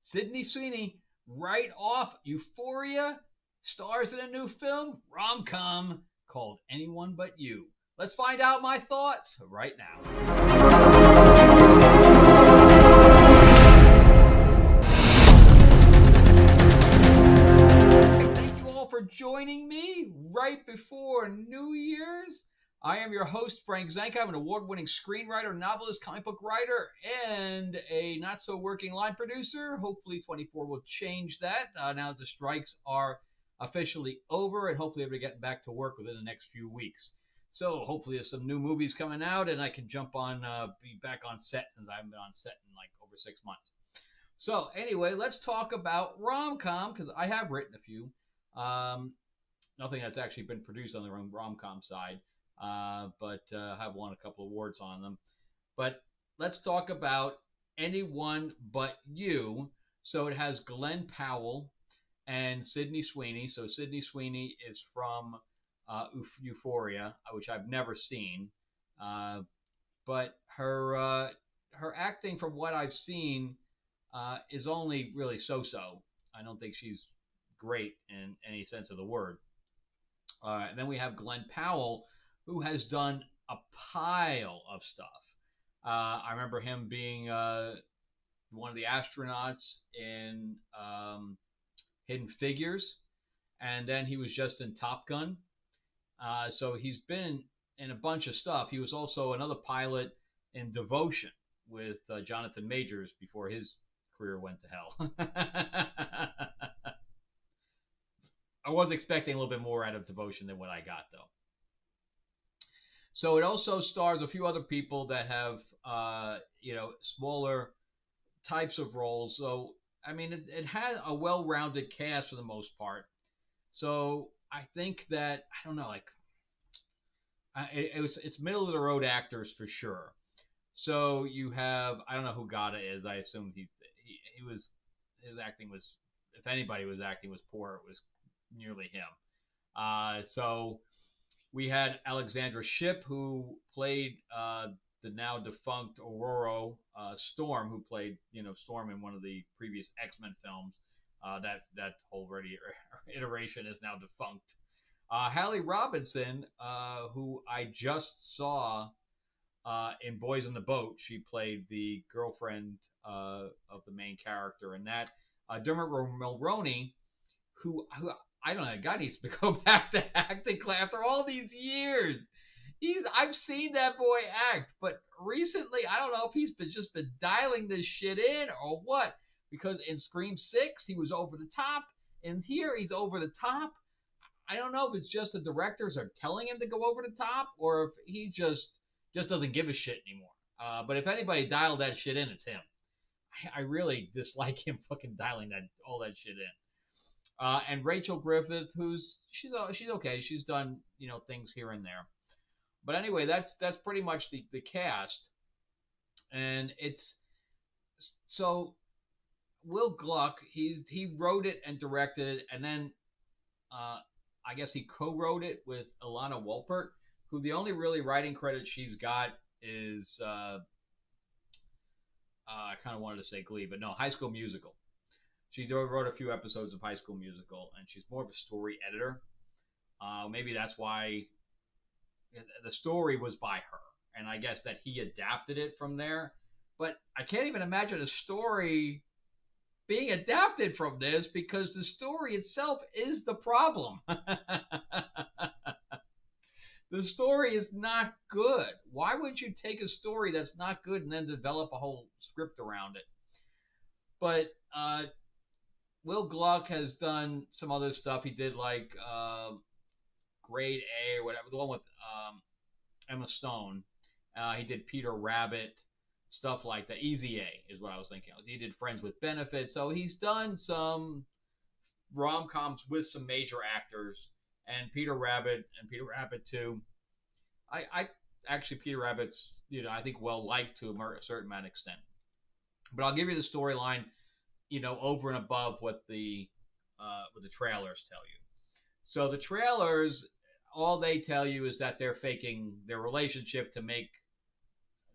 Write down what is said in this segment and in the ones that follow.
Sydney Sweeney, right off Euphoria, stars in a new film, rom-com called Anyone But You. Let's find out my thoughts right now. Thank you all for joining me right before New Year's. I am your host, Frank Zanka. I'm an award-winning screenwriter, novelist, comic book writer, and a not-so-working line producer. Hopefully 24 will change that now that the strikes are officially over, and hopefully everybody getting back to work within the next few weeks. So hopefully there's some new movies coming out, and I can jump on, be back on set, since I haven't been on set in like over 6 months. So anyway, let's talk about rom-com, because I have written a few. Nothing that's actually been produced on the rom-com side, but have won a couple awards on them. But let's talk about Anyone But You. So it has Glenn Powell and Sydney Sweeney. So Sydney Sweeney is from Euphoria, which I've never seen, but her acting, from what I've seen, is only really so-so. I don't think she's great in any sense of the word. And then we have Glenn Powell, who has done a pile of stuff. I remember him being one of the astronauts in Hidden Figures, and then he was just in Top Gun. So he's been in a bunch of stuff. He was also another pilot in Devotion with Jonathan Majors before his career went to hell. I was expecting a little bit more out of Devotion than what I got, though. So it also stars a few other people that have, smaller types of roles. So, I mean, it has a well-rounded cast for the most part. So I think that, I don't know, like, it's middle of the road actors for sure. So you have, I don't know who Gata is. I assume he was, his acting was, if anybody was acting was poor, it was nearly him. So we had Alexandra Shipp, who played the now defunct Aurora Storm, who played Storm in one of the previous X-Men films. That whole iteration is now defunct. Hallie Robinson, who I just saw in Boys in the Boat, she played the girlfriend of the main character in that. Dermot Mulroney, who I don't know, God needs to go back to acting class after all these years. I've seen that boy act, but recently I don't know if he's just been dialing this shit in or what. Because in Scream 6 he was over the top, and here he's over the top. I don't know if it's just the directors are telling him to go over the top, or if he just doesn't give a shit anymore. But if anybody dialed that shit in, it's him. I really dislike him fucking dialing all that shit in. And Rachel Griffith, she's okay. She's done things here and there. But anyway, that's pretty much the cast. And it's so Will Gluck, he wrote it and directed it, and then I guess he co-wrote it with Ilana Wolpert, who the only really writing credit she's got is I kind of wanted to say Glee, but no, High School Musical. She wrote a few episodes of High School Musical, and she's more of a story editor. Maybe that's why the story was by her, and I guess that he adapted it from there. But I can't even imagine a story being adapted from this, because the story itself is the problem. The story is not good. Why would you take a story that's not good and then develop a whole script around it? But Will Gluck has done some other stuff. He did like Grade A or whatever, the one with Emma Stone. He did Peter Rabbit, stuff like that. Easy A is what I was thinking of. He did Friends with Benefits. So he's done some rom-coms with some major actors. And Peter Rabbit and Peter Rabbit 2. I actually, Peter Rabbit's, I think well liked to a certain amount of extent. But I'll give you the storyline, over and above what the trailers tell you. So the trailers, all they tell you is that they're faking their relationship to make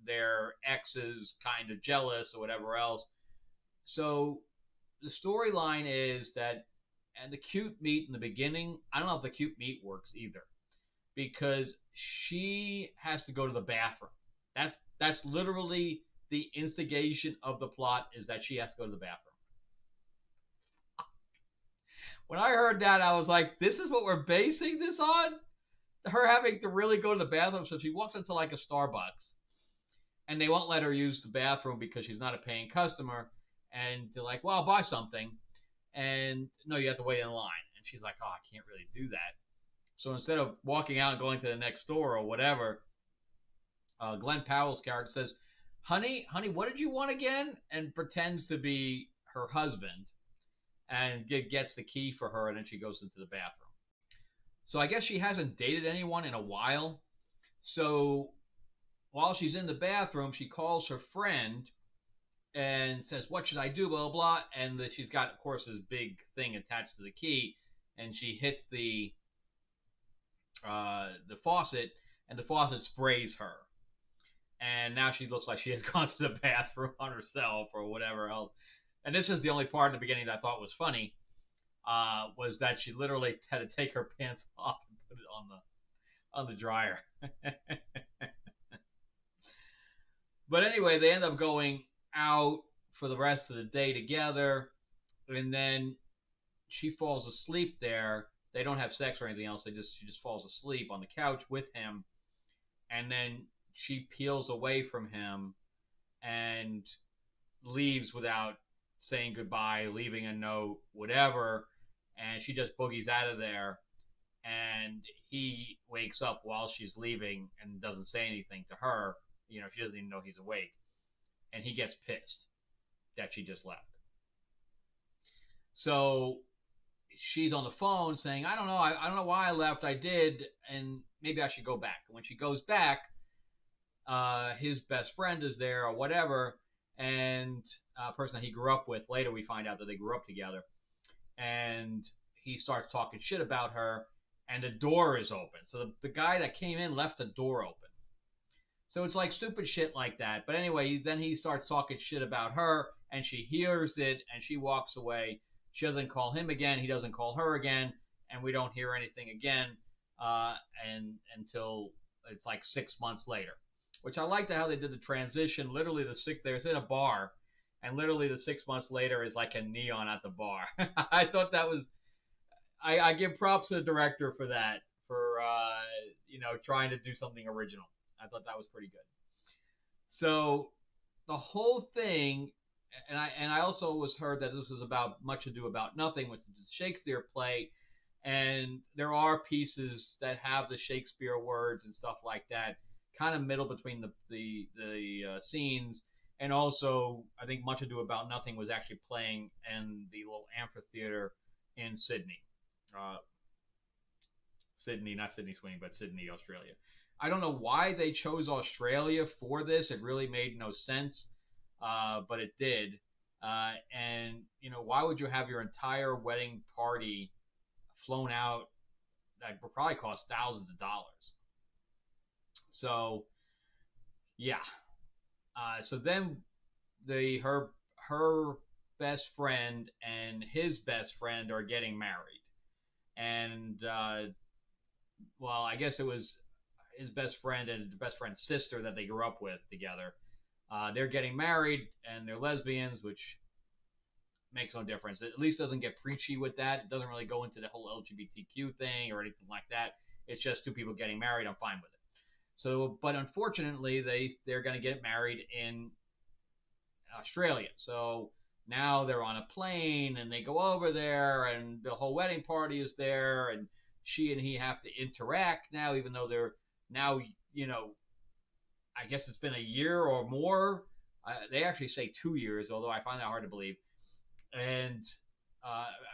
their exes kind of jealous or whatever else. So the storyline is that, and the cute meet in the beginning, I don't know if the cute meet works either, because she has to go to the bathroom. That's literally the instigation of the plot, is that she has to go to the bathroom. When I heard that, I was like, this is what we're basing this on? Her having to really go to the bathroom. So she walks into like a Starbucks and they won't let her use the bathroom because she's not a paying customer. And they're like, well, I'll buy something. And no, you have to wait in line. And she's like, oh, I can't really do that. So instead of walking out and going to the next store or whatever, Glenn Powell's character says, honey, what did you want again? And pretends to be her husband and gets the key for her, and then she goes into the bathroom. So I guess she hasn't dated anyone in a while. So while she's in the bathroom, she calls her friend and says, what should I do, blah, blah, blah. And she's got, of course, this big thing attached to the key, and she hits the faucet, and the faucet sprays her. And now she looks like she has gone to the bathroom on herself or whatever else. And this is the only part in the beginning that I thought was funny, was that she literally had to take her pants off and put it on the dryer. But anyway, they end up going out for the rest of the day together, and then she falls asleep there. They don't have sex or anything else. She just falls asleep on the couch with him, and then she peels away from him and leaves without saying goodbye, leaving a note, whatever, and she just boogies out of there, and he wakes up while she's leaving and doesn't say anything to her. She doesn't even know he's awake, and he gets pissed that she just left. So she's on the phone saying, I don't know, I don't know why I left. I did, and maybe I should go back. And when she goes back, his best friend is there or whatever, and a person that he grew up with. Later we find out that they grew up together, and he starts talking shit about her, and the door is open. So the guy that came in left the door open. So it's like stupid shit like that. But anyway, then he starts talking shit about her, and she hears it, and she walks away. She doesn't call him again. He doesn't call her again, and we don't hear anything again, and until it's like 6 months later. Which I liked how they did the transition. Literally, they're in a bar, and literally the 6 months later is like a neon at the bar. I thought that was. I give props to the director for that, for trying to do something original. I thought that was pretty good. So the whole thing, and I also was heard that this was about Much Ado About Nothing, which is a Shakespeare play, and there are pieces that have the Shakespeare words and stuff like that, kind of middle between the scenes. And also, I think Much Ado About Nothing was actually playing in the little amphitheater in Sydney. Sydney, not Sydney Sweeney, but Sydney, Australia. I don't know why they chose Australia for this. It really made no sense, but it did. And why would you have your entire wedding party flown out? That would probably cost thousands of dollars. So, yeah. So then her best friend and his best friend are getting married, and well, I guess it was his best friend and the best friend's sister that they grew up with together. They're getting married, and they're lesbians, which makes no difference. It at least doesn't get preachy with that. It doesn't really go into the whole LGBTQ thing or anything like that. It's just two people getting married. I'm fine with it. So, but unfortunately, they're going to get married in Australia. So now they're on a plane, and they go over there, and the whole wedding party is there, and she and he have to interact now, even though they're now, I guess it's been a year or more. They actually say 2 years, although I find that hard to believe. And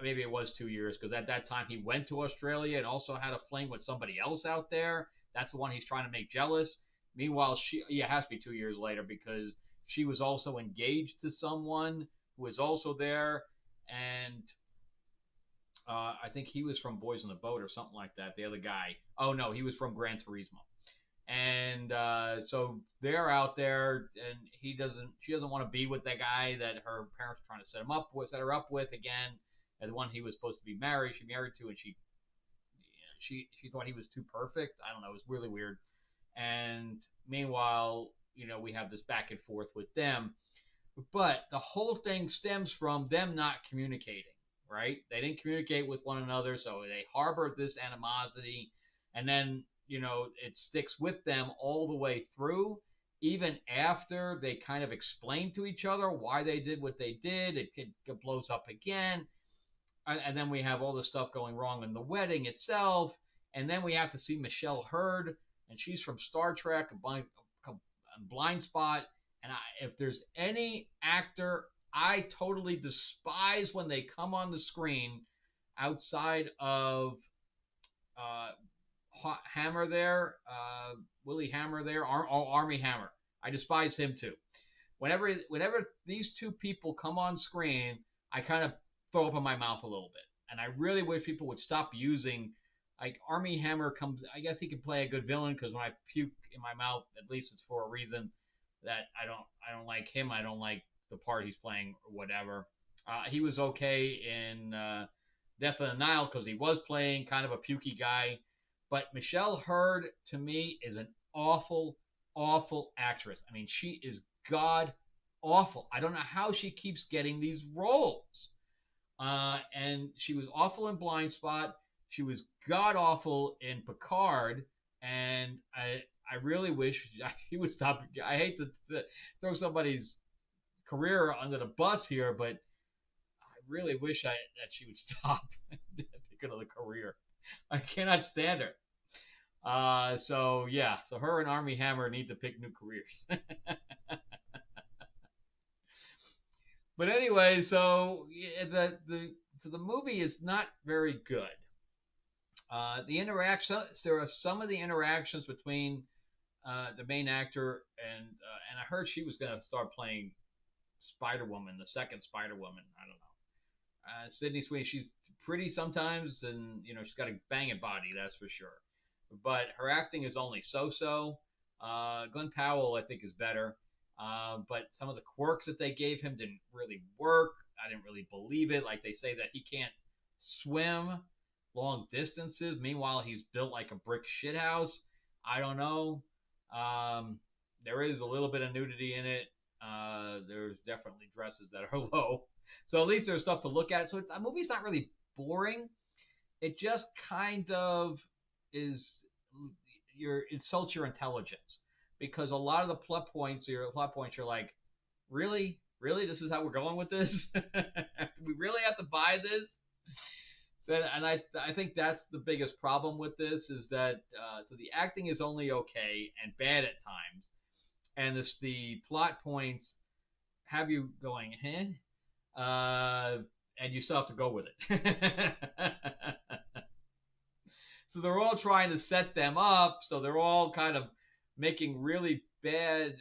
maybe it was 2 years, because at that time he went to Australia and also had a fling with somebody else out there. That's the one he's trying to make jealous. Meanwhile, it has to be 2 years later, because she was also engaged to someone who was also there. And I think he was from Boys on the Boat or something like that. The other guy. Oh, no, he was from Gran Turismo. And so they're out there, and she doesn't want to be with that guy that her parents are trying to set her up with again, and the one he was supposed to be married to, and she thought he was too perfect. I don't know, it was really weird. And meanwhile, we have this back and forth with them, but the whole thing stems from them not communicating, right? They didn't communicate with one another, so they harbored this animosity, and then it sticks with them all the way through. Even after they kind of explain to each other why they did what they did, it blows up again, and then we have all the stuff going wrong in the wedding itself, and then we have to see Michelle Hurd, and she's from Star Trek, Blind Spot, and if there's any actor I totally despise when they come on the screen outside of uh, Hammer there, Willie Hammer there, Army Hammer. I despise him too. Whenever these two people come on screen, I kind of throw up in my mouth a little bit, and I really wish people would stop using. Like Army Hammer comes, I guess he can play a good villain because when I puke in my mouth, at least it's for a reason that I don't like him. I don't like the part he's playing or whatever. He was okay in Death of the Nile because he was playing kind of a pukey guy. But Michelle Hurd to me is an awful, awful actress. I mean, she is god awful. I don't know how she keeps getting these roles. And she was awful in Blind Spot. She was god awful in Picard, and I really wish he would stop. I hate to throw somebody's career under the bus here, but I really wish that she would stop thinking of the career. I cannot stand her. So yeah, so her and Army Hammer need to pick new careers. But anyway, so the movie is not very good. The interaction There are some of the interactions between the main actor and I heard she was gonna start playing Spider Woman, the second Spider Woman. I don't know. Sydney Sweeney, she's pretty sometimes, and she's got a banging body, that's for sure. But her acting is only so-so. Glenn Powell, I think, is better. But some of the quirks that they gave him didn't really work. I didn't really believe it. Like they say that he can't swim long distances. Meanwhile, he's built like a brick shithouse. I don't know. Um, there is a little bit of nudity in it. There's definitely dresses that are low. So at least there's stuff to look at. So the movie's not really boring. It just kind of is insults your intelligence because a lot of the plot points you're like, really this is how we're going with this. We really have to buy this. So, and I think that's the biggest problem with this is that so the acting is only okay and bad at times, and the plot points have you going, and you still have to go with it. So they're all trying to set them up. So they're all kind of making really bad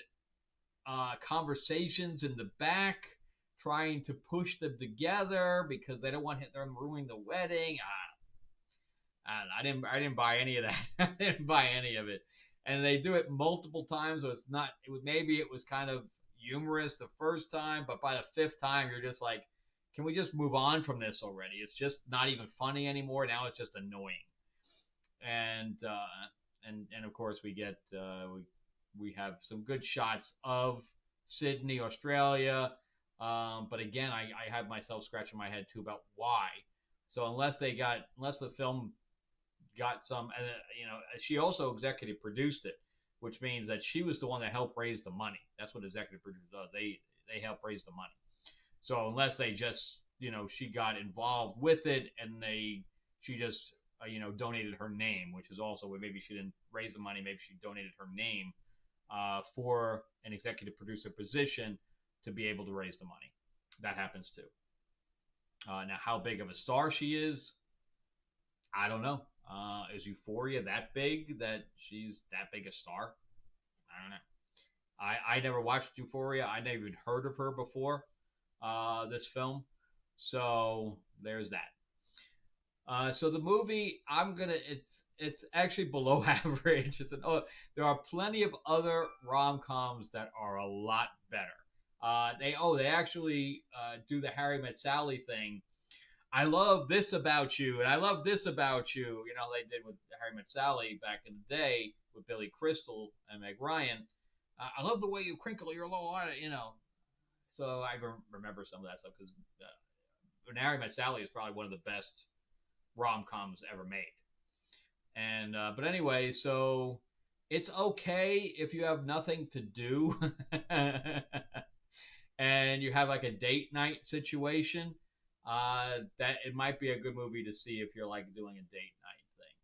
conversations in the back, trying to push them together because they don't want them ruining the wedding. I didn't buy any of that. I didn't buy any of it. And they do it multiple times, so it's not. Maybe it was kind of humorous the first time, but by the fifth time, you're just like, can we just move on from this already? It's just not even funny anymore. Now it's just annoying. And of course we have some good shots of Sydney, Australia. But again, I have myself scratching my head too about why. So unless the film got some, she also executive produced it, which means that she was the one that helped raise the money. That's what executive producer does. They help raise the money. So unless they just, she got involved with it and she just, donated her name, which is also where maybe she didn't raise the money. Maybe she donated her name for an executive producer position to be able to raise the money. That happens too. Now, how big of a star she is, I don't know. Is Euphoria that big that she's that big a star? I don't know. I never watched Euphoria. I never even heard of her before this film. So there's that. So the movie, it's actually below average. There are plenty of other rom-coms that are a lot better. They actually do the Harry Met Sally thing. I love this about you, and I love this about you. You know, they did with Harry Met Sally back in the day with Billy Crystal and Meg Ryan. I love the way you crinkle your little eye, you know. So I remember some of that stuff because Harry Met Sally is probably one of the best rom coms ever made. And but anyway, so it's okay if you have nothing to do and you have like a date night situation. That it might be a good movie to see if you're like doing a date night thing.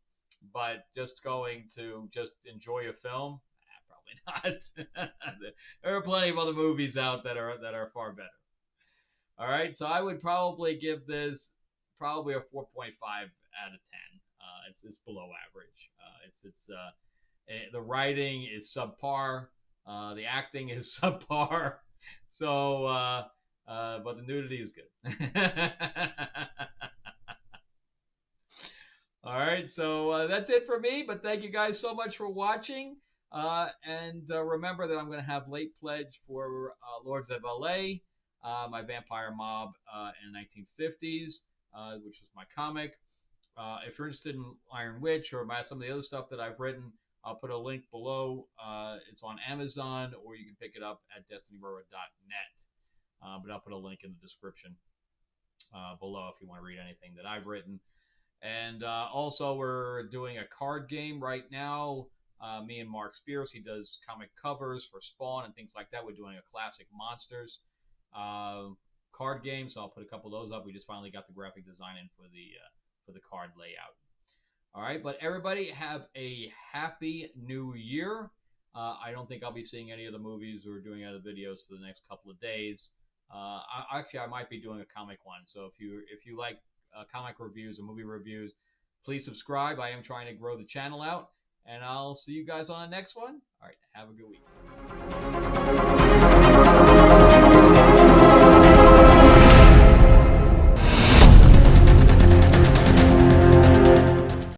But just going to just enjoy a film, probably not. There are plenty of other movies out that are far better. All right, so I would probably give this probably a 4.5 out of 10. It's below average. The writing is subpar. The acting is subpar. So, but the nudity is good. All right, so that's it for me. But thank you guys so much for watching. And remember that I'm going to have late pledge for Lords of LA, my vampire mob in the 1950s, which was my comic. If you're interested in Iron Witch or some of the other stuff that I've written, I'll put a link below. It's on Amazon, or you can pick it up at destinyrora.net. But I'll put a link in the description below if you want to read anything that I've written. And also, we're doing a card game right now. Me and Mark Spears, he does comic covers for Spawn and things like that. We're doing a classic monsters card game, so I'll put a couple of those up. We just finally got the graphic design in for the card layout. All right, but everybody have a happy new year. I don't think I'll be seeing any of the movies or doing other videos for the next couple of days. I might be doing a comic one. So if you like comic reviews and movie reviews, please subscribe. I am trying to grow the channel out, and I'll see you guys on the next one. All right, have a good week.